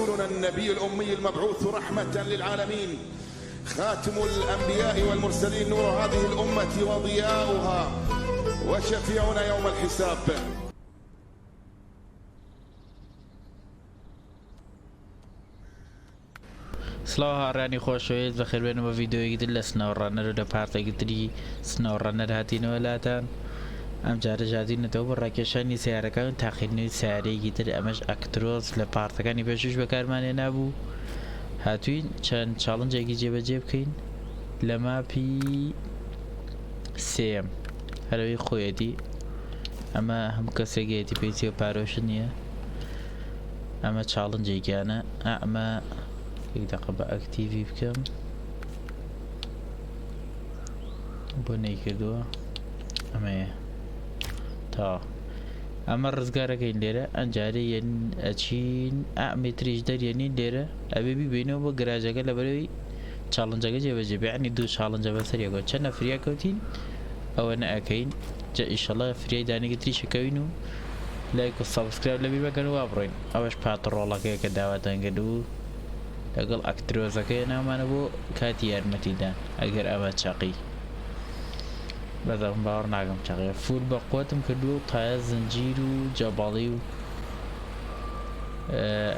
رسولنا النبي الأمي المبعوث رحمة للعالمين، خاتم الأنبياء والمرسلين، نور هذه الأمة وضياؤها، وشفيعنا يوم الحساب. سلااو هاڕانی خۆشەویست بەخێربێنەوە ڤیددیۆیەکی تر لە سناوڕانەر و لە پارتێکی تری سناوڕانەر هاتینەوە لاتان. ئەم جارە ژاردینەتەوە بە ڕاکێشانی سیارەکان تاقیرنەوەی سیارەیەکی تر، ئەمەش ئەکترۆز لە پارتەکانی پێشوش بەکارمانێ نابوو. هاتووین چەند چاڵنجێکی جێبەجێ بکەین لە ماپی سێم هەرەوەی خۆیەتی. ئەمە هەموو کەسێکێتی پێیچی و پارۆشت نییە. ئەمە چاڵنجێکیانە. ئەمە دقیقە بە ئەکتیڤی بکەم بۆ نەیکردووە. ئەمەیە تا ئەمە ڕزگارەکەین لێرە. ئەنجارە ئەچین ئەمێتریش دەریێنین لێرە ئەبێ بیبینەوە بۆ گەراجەکە لە بەرەوەی چاڵنجەکە جێبەجێ بێ. دوو چاڵنجە بەسەریەکەوە چەند نەفریا کەوتین ئەوە نەئەکەین. جا ئیشەڵا فریای دانێکی تریشەکەوین و لایک و سابسکرایب لەبیر بەکەن و وابڕین. ئەوەش پاتڕۆڵەکەیە کە داواتان کردبوو لەگەڵ ئەکترۆزەکەی نامانە بۆ کاتی یارمەتیدان. ئەگەر ئەمە چاقی بەدەم باوەڕ ناگەم چاقیە فول بە قوتم کردووە و تایە زنجیر و جەباڵی و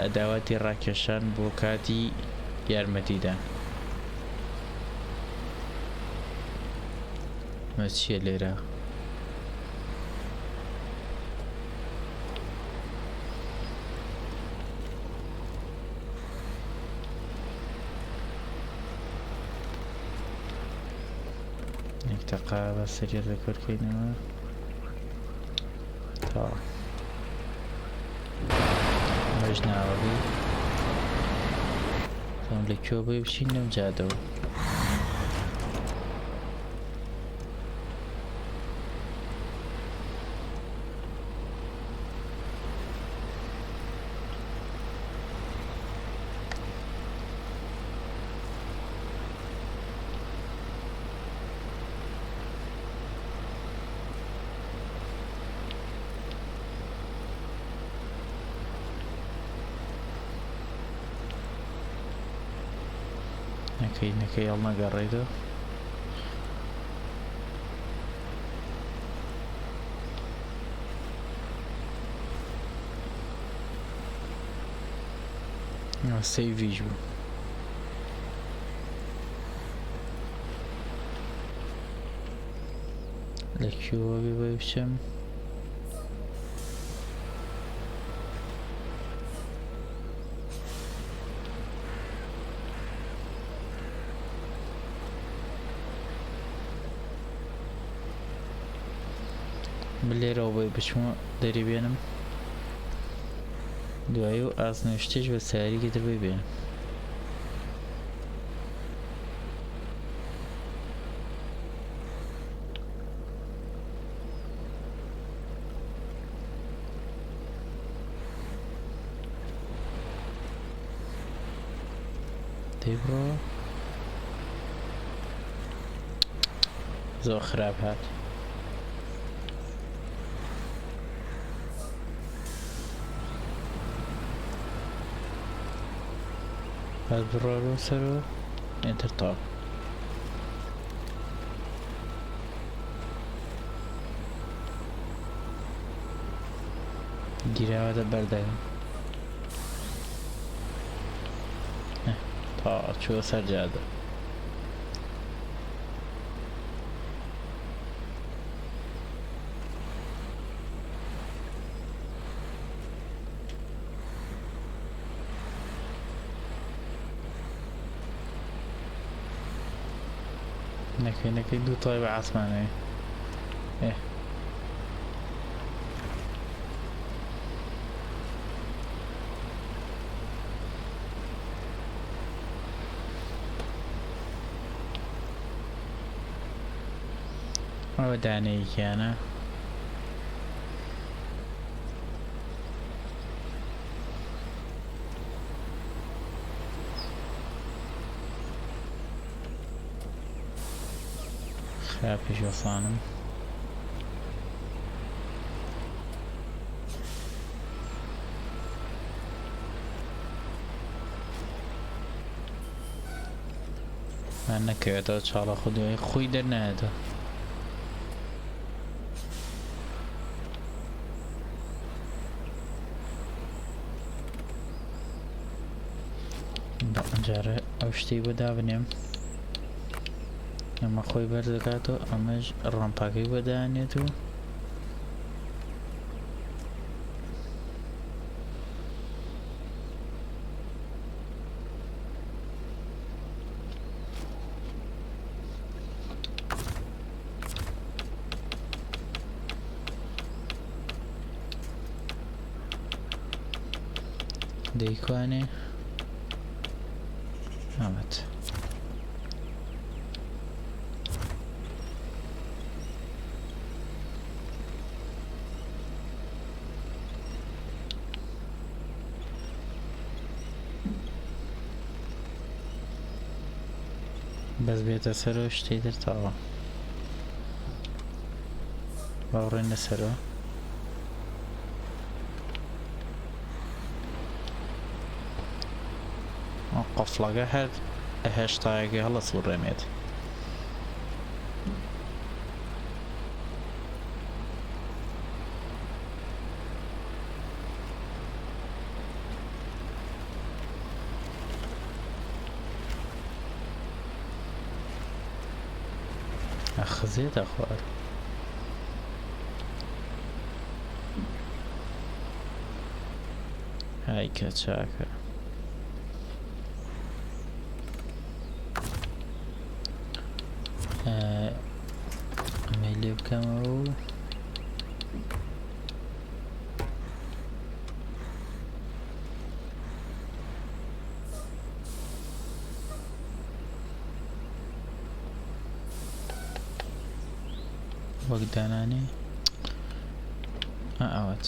ئەداواتی ڕاکێشان بۆ کاتی یارمەتیدان. مە چییە لێرە؟ دقیقه بە سەریە ذەکەرکەینەوە تا مەژ ناوەبی تام لەکوێ بۆی بچین لەم جادەوە. نەکەی هەڵ نەگەڕێتەوە. سەیڤیش بوو. لەکوێوە بێ بۆی بچم لێرەوە بۆی بچمە دەری بێنم دوایی و ئازنەوشتێش بە سیارێکی تر بۆی بێنم. دەی بڕۆ زۆر خراپ هات. بعد برو سرو انتر طاب گیره هذا برده تا شو سر جاده نكي دو طيب عثماني ايه وداني كان خرابي شو صانم من نکەوێتەوە چاڵە خودی خۆی دەرنایێتە جارە ئەو شتەی بۆ دابنێم ئەمە خۆی بەرز دەکاتەوە ئەمەش ڕەمپاکەی بۆ دایانێت و دەیکوانێ ئەمەت بەس بێتە سەرەوە شتێ دەرتاوە باوڕێنە سەرەوە قفڵەکە هەر هێشتایەکی هەڵە سوڕێنێت ئەخزێتە خوار های کە چاکە ئەمەی لێ بکەمەوە و وەک دانانێ ئەوەت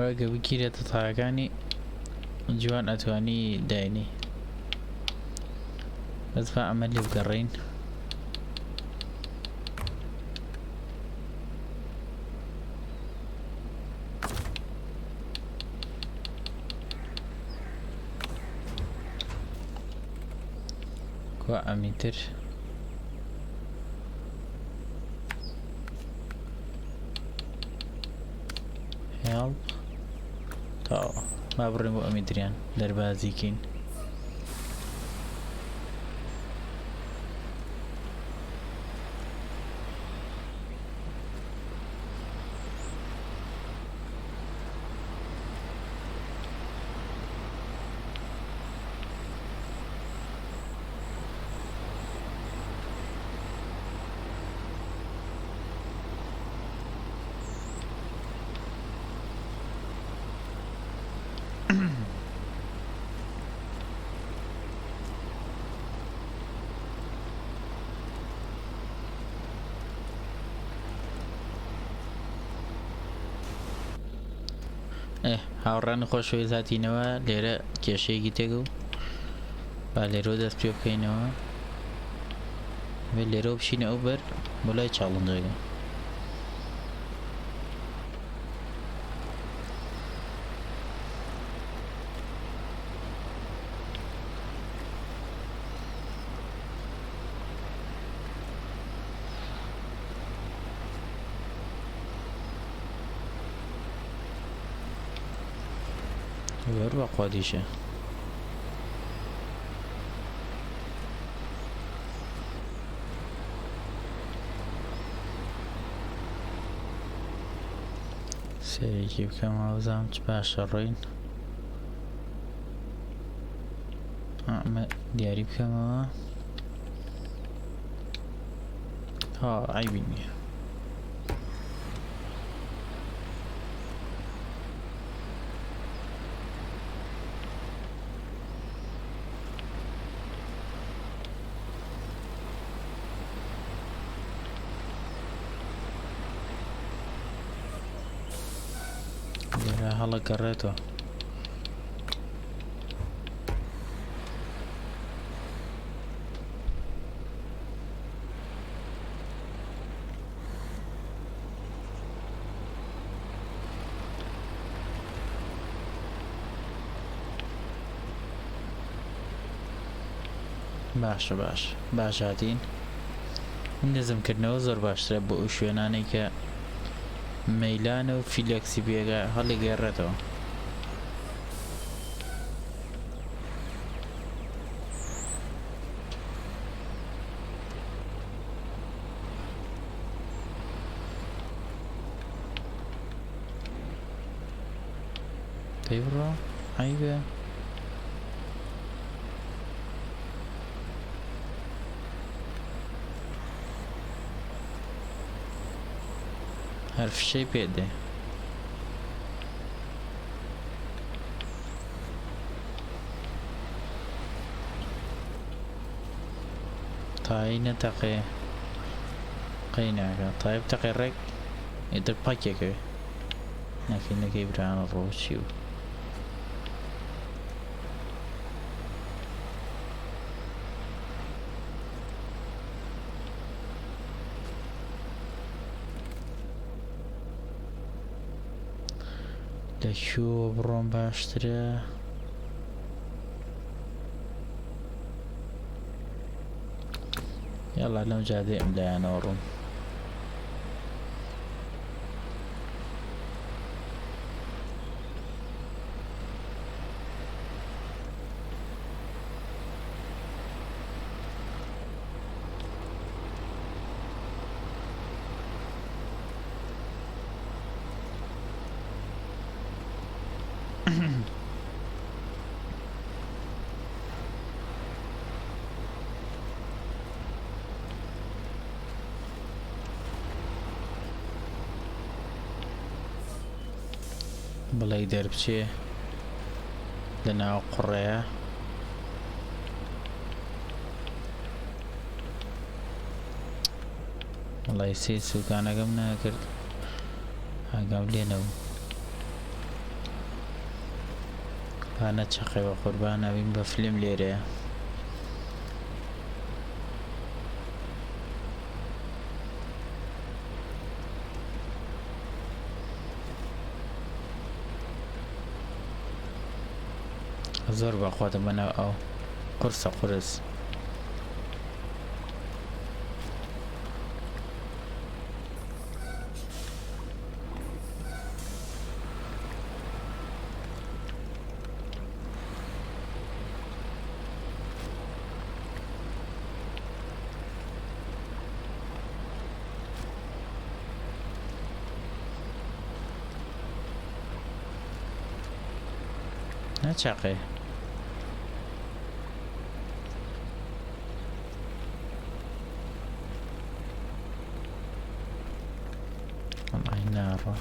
ئەوەگە بگیرێتە تاکانی جوان ئەتوانی داینی بەس ئەمە لێ بگەڕین کوا ئەمیتر هێڵ تاوە با بڕێن بۆ ئەمیتریان دەربازیکەین هاوڕان خۆشەویست هاتینەوە لێرە کێشەیەکی تێگە و با لێرە دەست پێ بکەینەوە لێرە بشینە ئەو بەر بۆ لای چاڵندۆیە وەر بە قادیشە سێرێکی بکەم هەوزام چ باشە ڕۆین ئەمە دیاری بکەمەوە ها عیبی نییە هەڵە گەڕێتەوە باشە باش هاتین نزمکردنەوە زۆر باشترە بۆ ئەو شوێنانەی کە مەیلانە و فیلەکسی بێگە هەڵیگەڕێتەوە. تەیبڕۆ عیبە هەر فشەی پێدێ تای نەتەقێ قەی ناکە تای بتەقێ ڕێک ئیتر پاکێکەوێ نەکەی برانە ڕۆچی و لەکوێ بڕۆم باشترە. یاڵا لەم جادێ ئەم لایەنەوە ڕووم. بڵێ دەربچێ لە ناو قوڕەیە وڵای سێ سوکانەکەم ناکرد ئاگام لێنەوە هانە چەقەوە قوربان ناویم بە فلم لێرەیە. زۆر بەخواتە بەناو ئەو قورسە قورس نەچاقێ والله نارە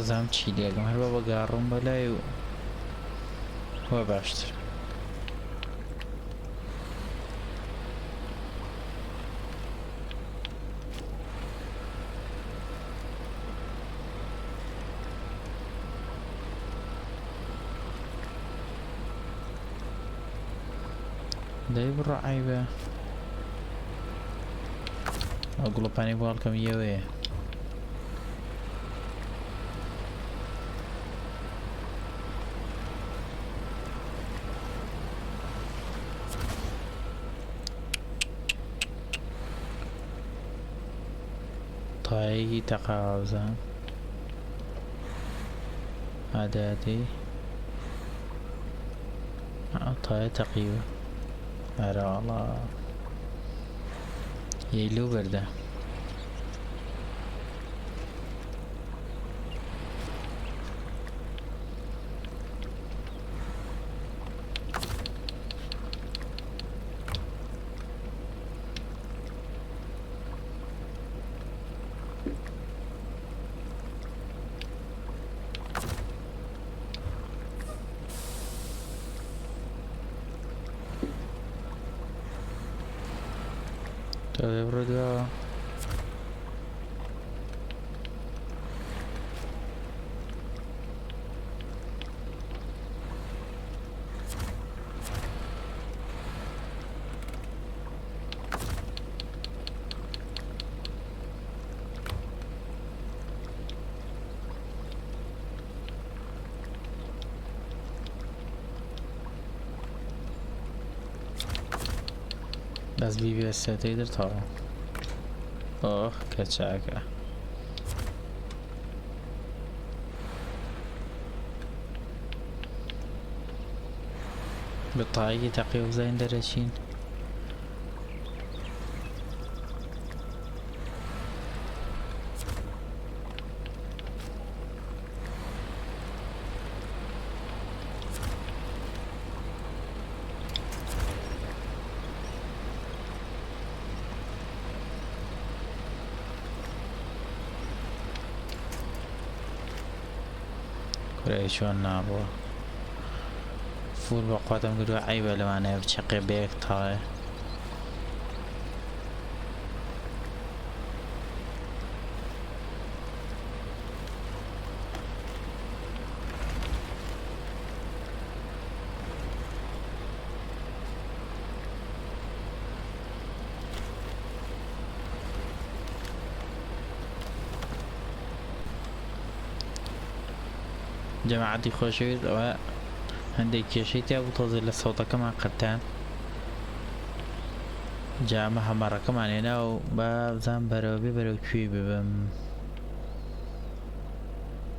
زام چی لێگەم هەر بە بەگاڕم بەلای و وە باشتر. دەی بڕە عیبە ئەو گوڵەپانی باڵکەم یەوەیە تایەکی تەقاوزان عادەتی تایە تەقیوە ئەرە وەڵا یەیلۆ بەردە تۆ بڕۆ دواوە بس بی بی استێتی دەرتەوە ئۆه کە چاکە بەتاییکی تەقی و بزین دەرەچین کورەی چۆن نابووە فول بە قواتم کردووە عیبە لەوانەیە بچەقێ بەیەک تاڵێ جەماعەتی خۆشەویست ئەوە هەندێک کێشەی تیا بوو تۆزێ لە سەوتەکەمان قرتان جامە هەمەڕەکەمان هێنا و با بزان بەرەوە بێ بەرەو کوێ ببم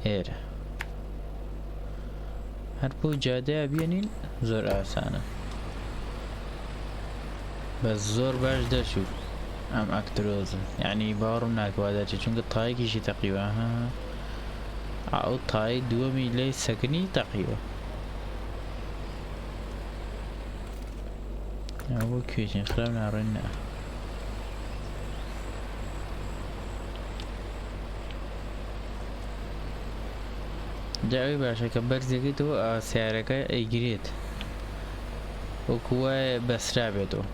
ئێرە هەر بۆ جادەیە بێنین زۆر ئاسانە بەس زۆر باش دەچوو ئەم ئەکترۆزن یعنی باوەڕم ناکەوا دەچێت چونکە تایەکیشی تەقیوە ئەو تای دووەمی لەی سەکنی تەقیوە بۆ کوێژین خراپ ناڕێن نا جاوی باشە کە بەرزەکەیتەوە سیارەکە ئەیگرێت وەکو وایە بەسرا بێتەوە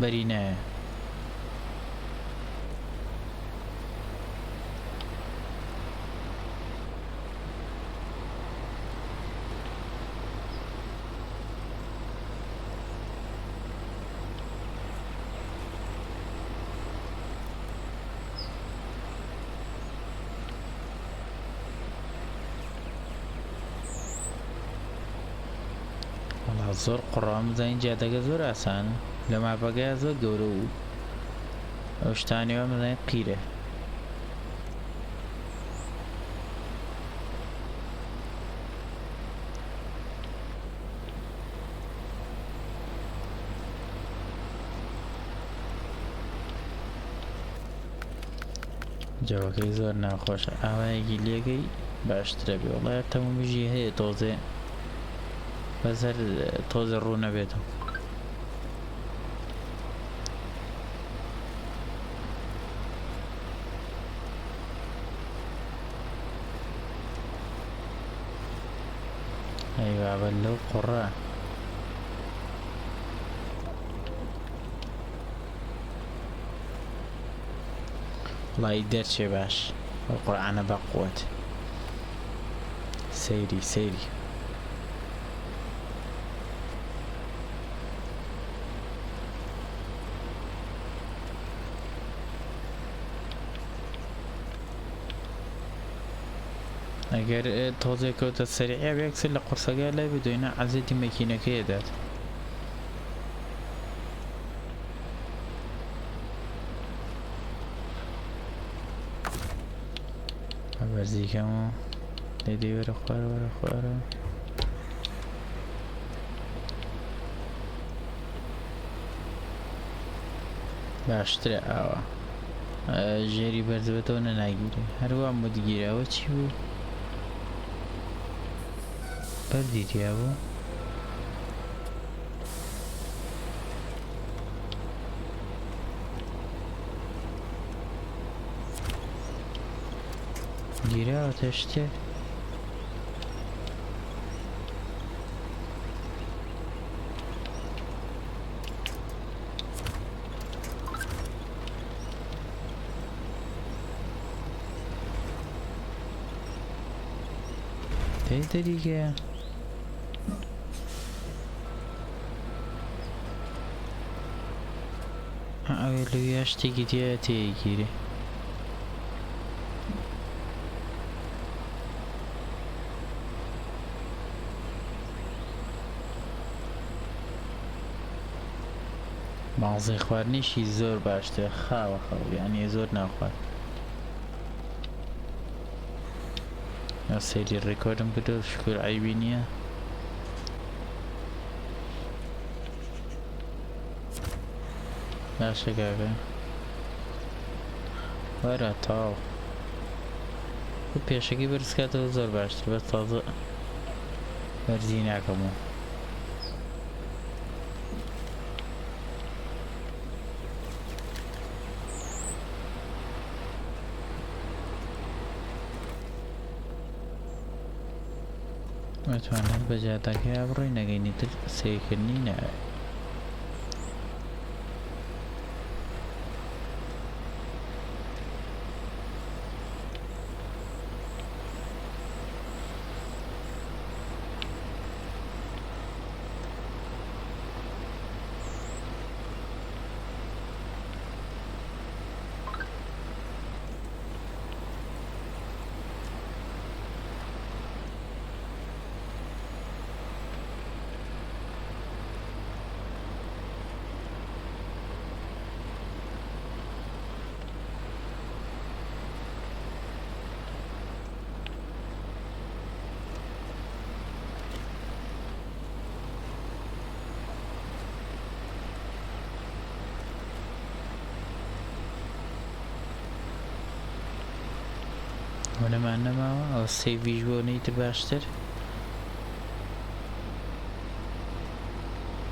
بەری نایە زۆر قڕام بزانین جادەگە زۆر ئاسانە لە ماپەکەیە زۆر گەورە و ئەو شتانیەوە بزانین قیرە جەوەکەی زۆر ناخۆشە ئاوایەکی لێگەی باشترە بێ وەڵای تەمومیژی هەیە تۆزێ بەسەر تۆزە ڕوو نەبێتەوە ئەیوا بە لەو قوڕە وڵی دەرچێ باش ئەو قورعانە بە قووەت سەیری سەیری ئەگەر تۆزێکەوتە سەریعە بێکسر لە قورسەکە لای بدوینە عەزێتی مەکینەکەیە دات بەرزیکەم و لێدەی وەرە خوارە وەرە خوارە باشترە ئاوە ژێری بەرزبێتەوە نەناگیرێ هەروە مدگیرەوە چی بوو بەردی تیا بوو گیراوە تەشتێ تێدە دیگە ئەوێ لەویا شتێکی تێە تێگیرێ ماڵزەی خواردنیشی زۆر باشترە خاوە خەو یعنی زۆر ناخوات سەیری ڕێکۆردم کردو شکر عیبی نییە باشە کاکە وەرە تاو پێشەکی بەرزکاتەوە زۆر باشتر بەس تازە بەرزی ناکەمەوە ئەتوانێت بەجاتەکەی بڕۆی نەگەینی تر سێکردنی ناوێت ونەمان نەماوە ئەو سەیڤیش بۆ نەیتر باشتر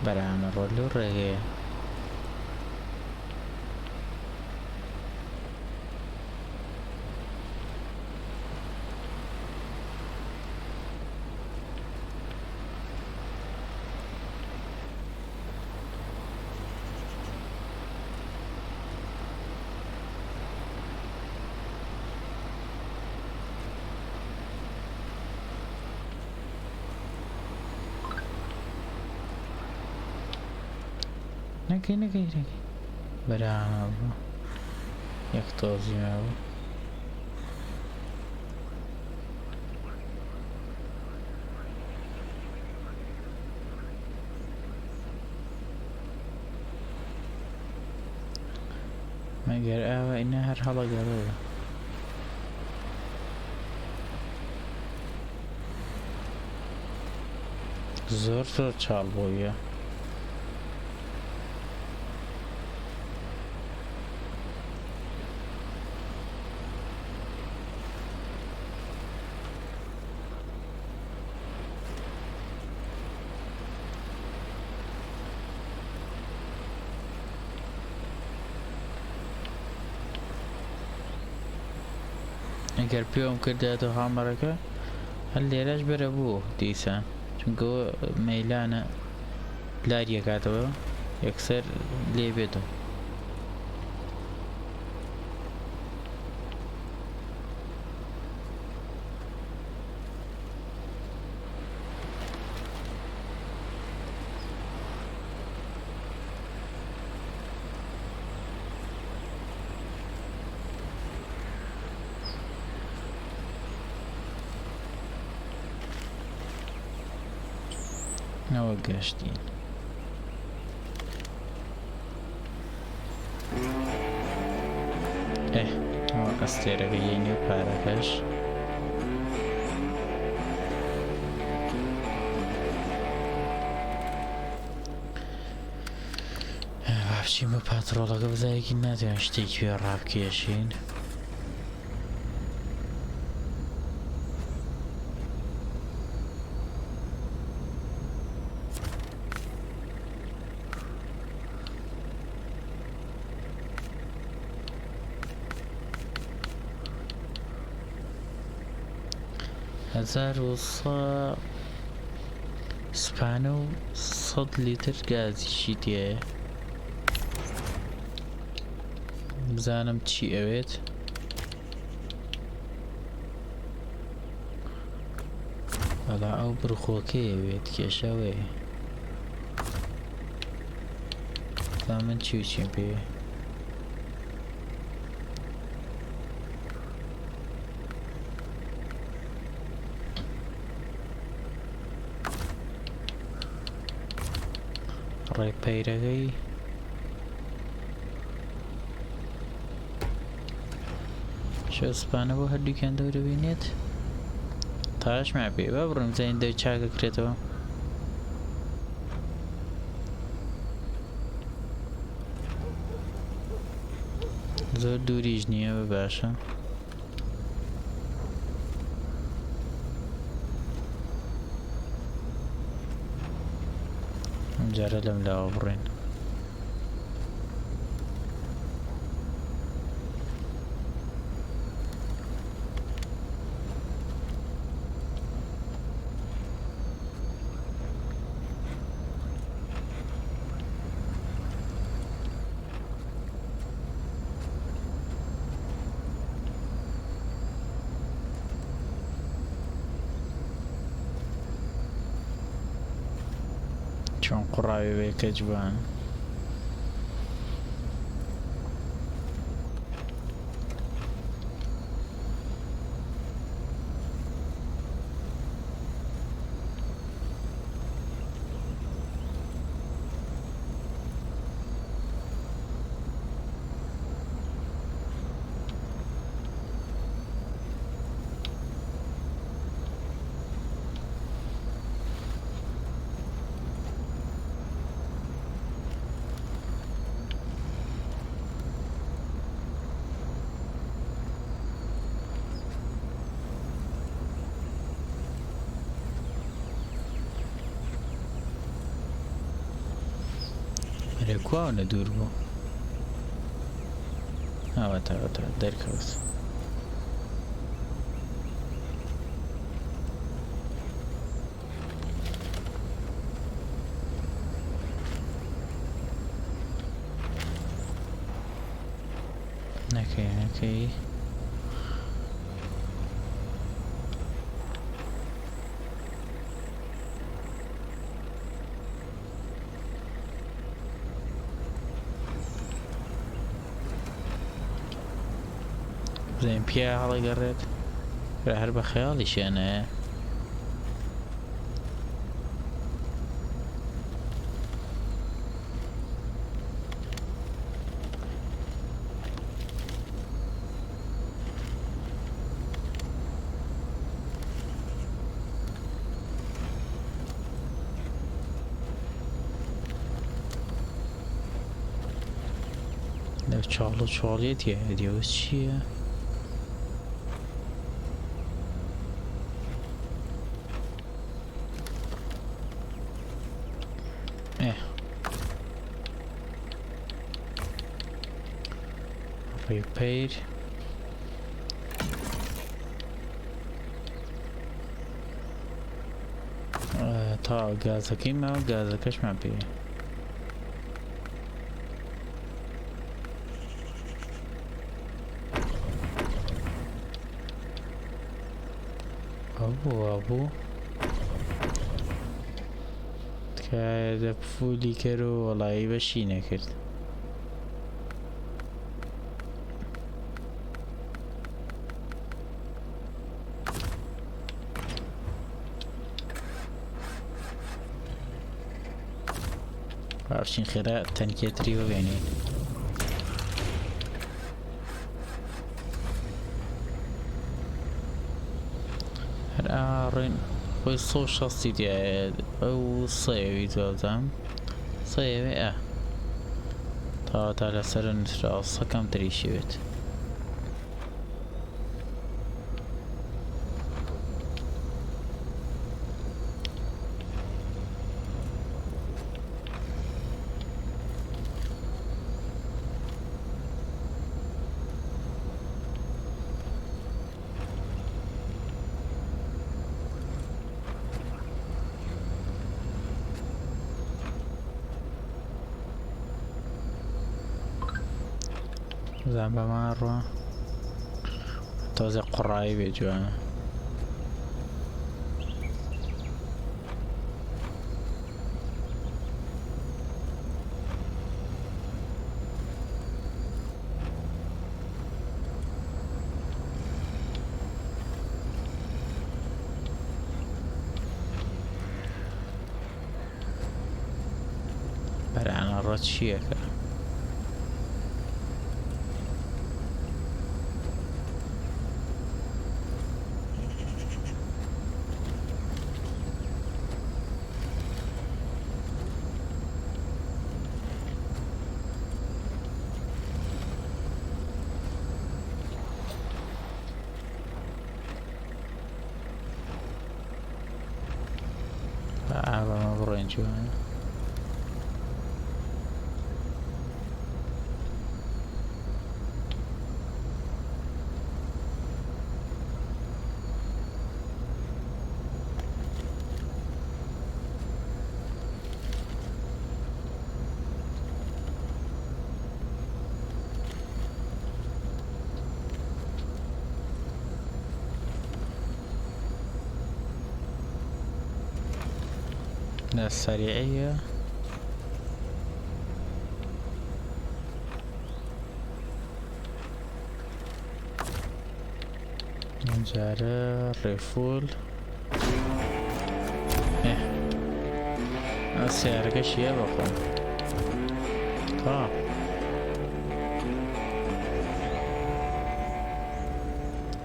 بەرامە ڕۆل و ڕێگەیە نەکەی بەرامە بوو یەک تۆزی مابوو مەگەر ئاوە ئینە هەر هەڵەگەڕەوە زۆر چاڵ بوویە ئەگەر پێوەم کردایەتەوە هامەڕەکە هەر لێرەش بەرە بوو دیسان چونکەوە مەیلانە لاریە کاتەوە یەکسەر لێ بێتەوە نەوە گەشتین ئەوە ئەستێرەکە یەینی و پارەکەش بچین بە پاتڕۆڵەکە بزایەکی ناتوان شتێکی پێ ڕابکێشین هەزار و سپانە و 100 لیتر گازیشی تێیە بزانم چی ئەوێت بەڵا ئەو بڕخۆکەی ئەوێت کێشەوەی تا من چی و چیم پێ ڕێپەیرەکەی شو سبانە بۆ هەردووکیان دەورە بینێت تاش ما پێ با بڕم زین دەی چاکە کرێتەوە زۆر دووریش نییە بە باشە جارە لەم لاوە بڕێن چۆن قوڕاوی بێ کە جوان کوواونە دوور بوو ئەوەتە دەرکەوت نەکەی زين بيا هلا قريت هرب خيالي شأنه لو شغلت يا هدي وش شيء Prepaid تا گازکی ما گازکش ما بی ابو که فولی کرو والله بشی نکرد عارفين خيرات تنكية تريو يعني الآرين والسوشيال سيديا أو صيوي زوزام صيوي تعالى سرن راسا كم تريشي بيت زعما مرة تازه قرائي بيجوا برعنا الرد شيكا بڕۆین جوانە ناس سريعية نجارة ريفول السيارة كشيء بخون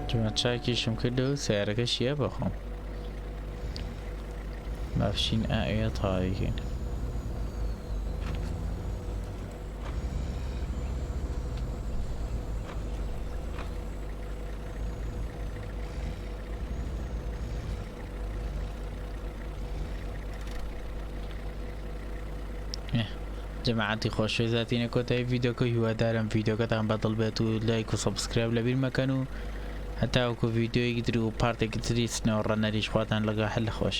جمعت شاكيشم كله سيارة كشيء بخون مافشين آية طايقين جماعتي خوش ذاتينا كوتاي فيديو كو هو دارم فيديو كتان بطل بيتو لايك و سبسكرايب لبير مكانو حتى وكو فيديو يقدروا بارتي كتري سنور رنريش خواتان لقا حل خوش